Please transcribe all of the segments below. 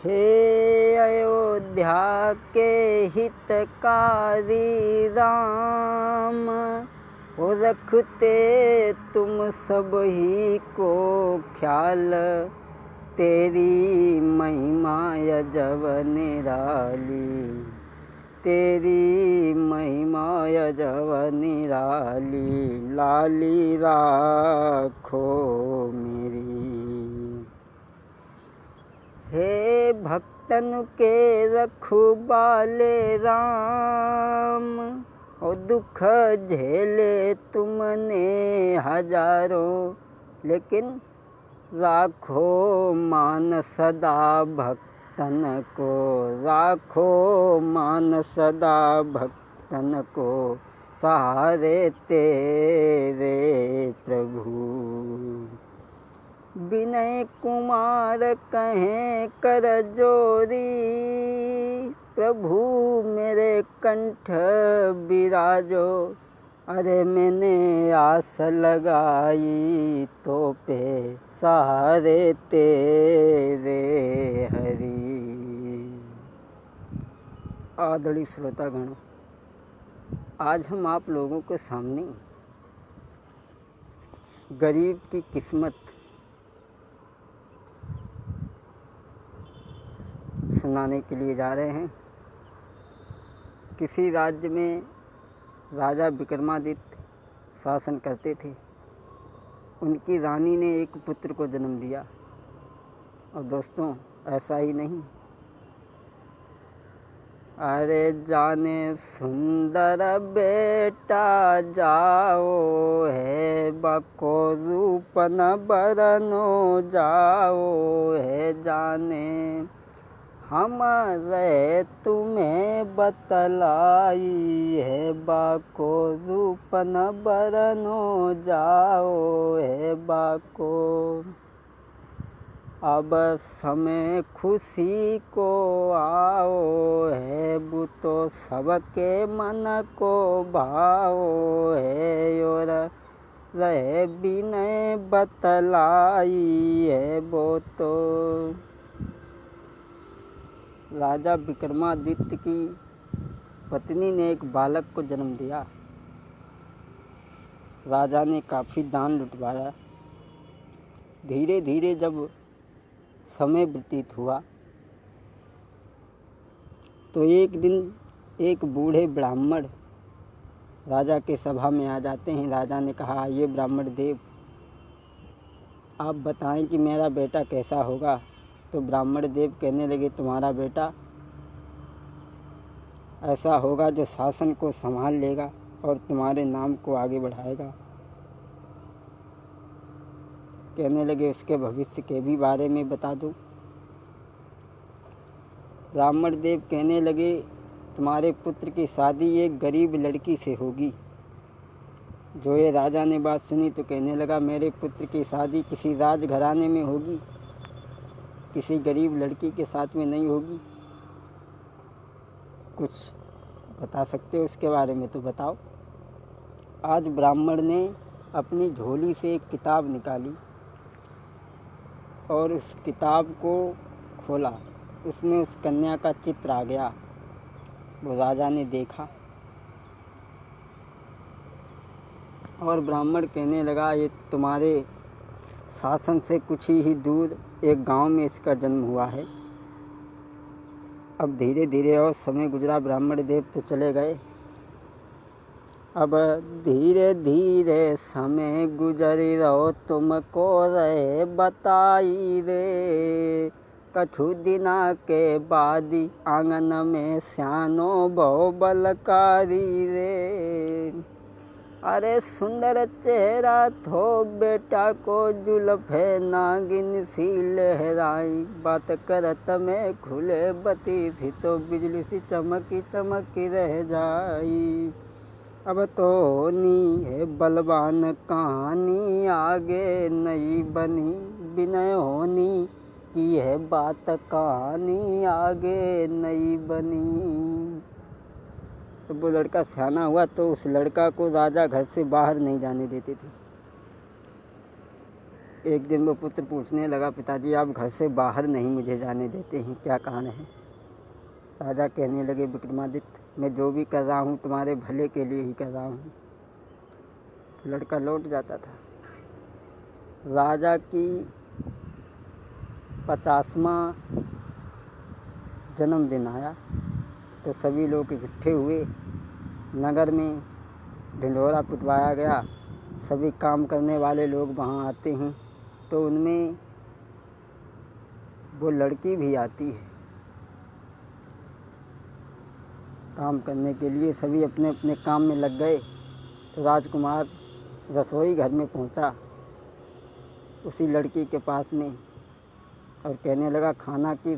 हे अयोध्या के हितकारी राम, वो रखते तुम सब ही को ख्याल। तेरी महिमा अजब निराली, तेरी महिमा अजब निराली। लाली राखो मेरी। हे भक्तन के रखवाले राम, और दुख झेले तुमने हजारों, लेकिन राखो मान सदा भक्तन को। राखो मान सदा भक्तन को, सहारे तेरे प्रभु। विनय कुमार कहें कर जोरी, प्रभु मेरे कंठ बिराजो। अरे मैंने आस लगाई तो पे, सहारे तेरे हरि। आदरणीय श्रोतागण, आज हम आप लोगों के सामने गरीब की किस्मत सुनाने के लिए जा रहे हैं। किसी राज्य में राजा विक्रमादित्य शासन करते थे। उनकी रानी ने एक पुत्र को जन्म दिया। और दोस्तों, ऐसा ही नहीं, अरे जाने सुंदर बेटा जाओ है, बको रूप न बरनो जाओ है। जाने हम रे तुम्हें बतलाई है, बाको रूप न बरनो जाओ है बाको। अब समय खुशी को आओ है, वो तो सबके मन को भाओ है। और रहे बिनय बतलाई है वो तो। राजा विक्रमादित्य की पत्नी ने एक बालक को जन्म दिया। राजा ने काफ़ी दान लुटवाया। धीरे धीरे जब समय व्यतीत हुआ तो एक दिन एक बूढ़े ब्राह्मण राजा के सभा में आ जाते हैं। राजा ने कहा, आइए ब्राह्मण देव, आप बताएं कि मेरा बेटा कैसा होगा। तो ब्राह्मण देव कहने लगे, तुम्हारा बेटा ऐसा होगा जो शासन को संभाल लेगा और तुम्हारे नाम को आगे बढ़ाएगा। कहने लगे, उसके भविष्य के भी बारे में बता दो। ब्राह्मण देव कहने लगे, तुम्हारे पुत्र की शादी एक गरीब लड़की से होगी। जो ये राजा ने बात सुनी तो कहने लगा, मेरे पुत्र की शादी किसी राजघराने में होगी, किसी गरीब लड़की के साथ में नहीं होगी। कुछ बता सकते हो इसके बारे में तो बताओ। आज ब्राह्मण ने अपनी झोली से एक किताब निकाली और उस किताब को खोला। उसमें उस कन्या का चित्र आ गया। वो राजा ने देखा और ब्राह्मण कहने लगा, ये तुम्हारे शासन से कुछ ही दूर एक गांव में इसका जन्म हुआ है। अब धीरे धीरे और समय गुजरा। ब्राह्मण देव तो चले गए। अब धीरे धीरे समय गुजरी रहो, तुमको रहे बताई रे। कछु दिना के बाद आंगन में स्यानो बहु बलकारी रे। अरे सुंदर चेहरा थो बेटा को, जुल्फे नागिन सी लहराई। बात करत में खुले बती सी, तो बिजली सी चमकी चमकी रह जाई। अब तो नी है बलवान कहानी, आगे नहीं बनी। विनय होनी की है बात कहानी, आगे नहीं बनी। तो वो लड़का सियाना हुआ तो उस लड़का को राजा घर से बाहर नहीं जाने देते थे। एक दिन वो पुत्र पूछने लगा, पिताजी आप घर से बाहर नहीं मुझे जाने देते हैं, क्या कारण है? राजा कहने लगे, विक्रमादित्य मैं जो भी कर रहा हूँ तुम्हारे भले के लिए ही कर रहा हूँ। लड़का लौट जाता था। राजा की 50वां जन्मदिन आया तो सभी लोग इकट्ठे हुए। नगर में ढिंढोरा पिटवाया गया। सभी काम करने वाले लोग वहाँ आते हैं तो उनमें वो लड़की भी आती है काम करने के लिए। सभी अपने अपने काम में लग गए तो राजकुमार रसोई घर में पहुंचा उसी लड़की के पास में और कहने लगा, खाना की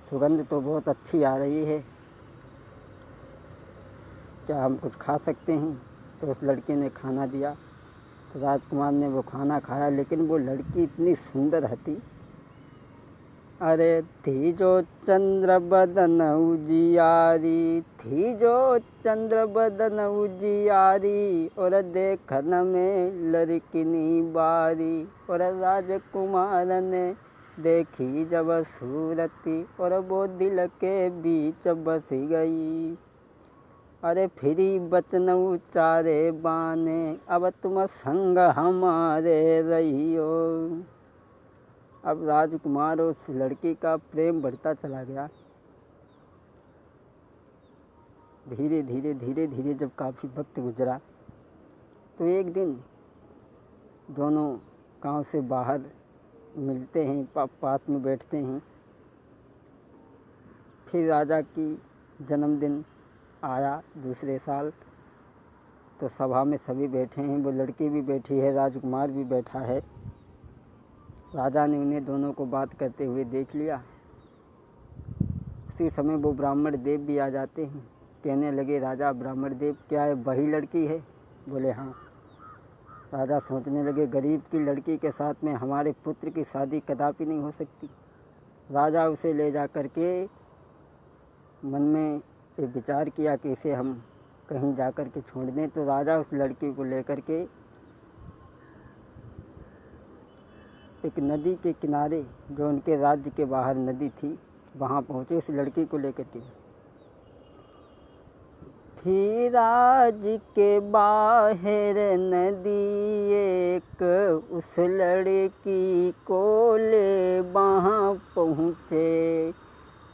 सुगंध तो बहुत अच्छी आ रही है, क्या हम कुछ खा सकते हैं? तो उस लड़की ने खाना दिया तो राजकुमार ने वो खाना खाया, लेकिन वो लड़की इतनी सुंदर थी। अरे थी जो चंद्र बदन उजियारी, थी जो चंद्र बदन उजियारी, और देखन में लड़किनी बारी, और राजकुमार ने देखी जब सूरती, और वो दिल के बीच बस गई। अरे फिरी बचन उचारे बाने, अब तुम संग हमारे रहियो। अब राजकुमार और उस लड़की का प्रेम बढ़ता चला गया। धीरे धीरे जब काफ़ी वक्त गुजरा तो एक दिन दोनों गांव से बाहर मिलते हैं, पास में बैठते हैं। फिर राजा की जन्मदिन आया दूसरे साल तो सभा में सभी बैठे हैं, वो लड़की भी बैठी है, राजकुमार भी बैठा है। राजा ने उन्हें दोनों को बात करते हुए देख लिया। उसी समय वो ब्राह्मण देव भी आ जाते हैं। कहने लगे, राजा ब्राह्मण देव क्या है वही लड़की है? बोले हाँ। राजा सोचने लगे, गरीब की लड़की के साथ में हमारे पुत्र की शादी कदापि नहीं हो सकती। राजा उसे ले जा कर के मन में एक विचार किया कि इसे हम कहीं जा कर के छोड़ दें। तो राजा उस लड़की को लेकर के एक नदी के किनारे, जो उनके राज्य के बाहर नदी थी, वहाँ पहुँचे उस लड़की को लेकर के। थी राज्य के बाहर नदी एक, उस लड़की को ले वहाँ पहुँचे।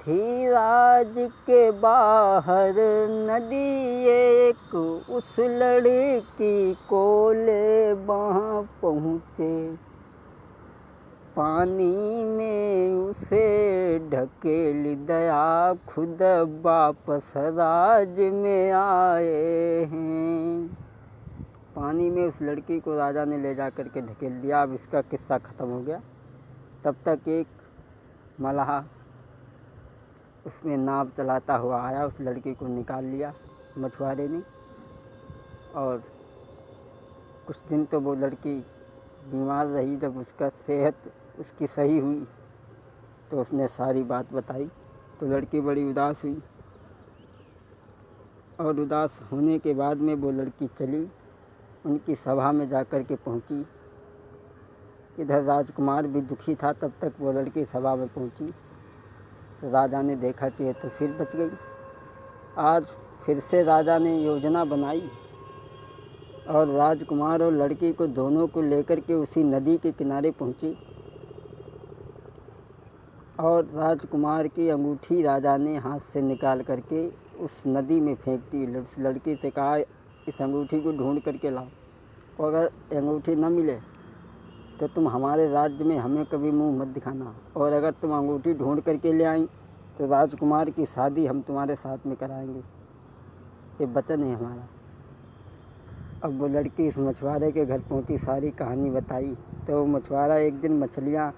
थी राज्य के बाहर नदी एक, उस लड़की को ले वहाँ पहुँचे। पानी में उसे ढकेल दया, खुद वापस राज में आए हैं। पानी में उस लड़की को राजा ने ले जा कर के ढकेल दिया। अब इसका किस्सा ख़त्म हो गया। तब तक एक मलाह उसमें नाव चलाता हुआ आया, उस लड़की को निकाल लिया मछुआरे ने। और कुछ दिन तो वो लड़की बीमार रही। जब उसका सेहत उसकी सही हुई तो उसने सारी बात बताई तो लड़की बड़ी उदास हुई। और उदास होने के बाद में वो लड़की चली, उनकी सभा में जा कर के पहुँची। इधर राजकुमार भी दुखी था। तब तक वो लड़की सभा में पहुँची तो राजा ने देखा कि ये तो फिर बच गई। आज फिर से राजा ने योजना बनाई और राजकुमार और लड़की को दोनों को लेकर के उसी नदी के किनारे पहुँची। और राजकुमार की अंगूठी राजा ने हाथ से निकाल करके उस नदी में फेंक दी। उस लड़की से कहा, इस अंगूठी को ढूंढ करके लाओ, और अगर अंगूठी न मिले तो तुम हमारे राज्य में हमें कभी मुंह मत दिखाना, और अगर तुम अंगूठी ढूंढ करके ले आई तो राजकुमार की शादी हम तुम्हारे साथ में कराएंगे। ये वचन है हमारा। अब वो लड़की इस मछुआरे के घर पहुंची, सारी कहानी बताई। तो वो मछुआरा एक दिन मछलियाँ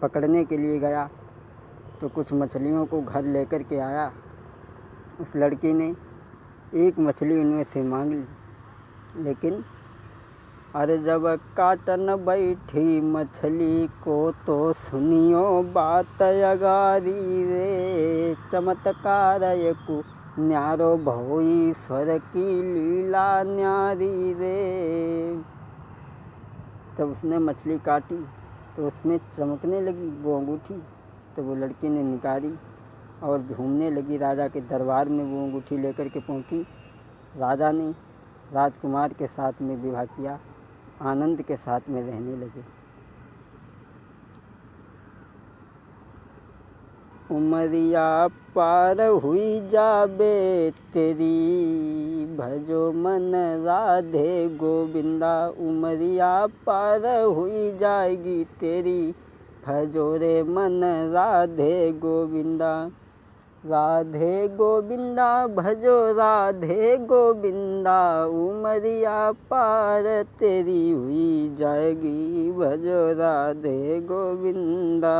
पकड़ने के लिए गया तो कुछ मछलियों को घर लेकर के आया। उस लड़की ने एक मछली उनमें से मांग ली, लेकिन अरे जब काटन बैठी मछली को तो सुनियो बात अगारी रे। चमत्कार एकु न्यारो भो ईश्वर की लीला न्यारी रे। जब उसने मछली काटी तो उसमें चमकने लगी वो अंगूठी, तो वो लड़की ने निकाली और झूमने लगी। राजा के दरबार में वो अंगूठी लेकर के पहुंची। राजा ने राजकुमार के साथ में विवाह किया, आनंद के साथ में रहने लगे। उमरिया पार हुई जाबे तेरी, भजो मन राधे गोविंदा। उमरिया पार हुई जाएगी तेरी, भजो रे मन राधे गोविंदा। राधे गोविंदा भजो राधे गोविंदा, उमरिया पार तेरी हुई जाएगी, भजो राधे गोविंदा।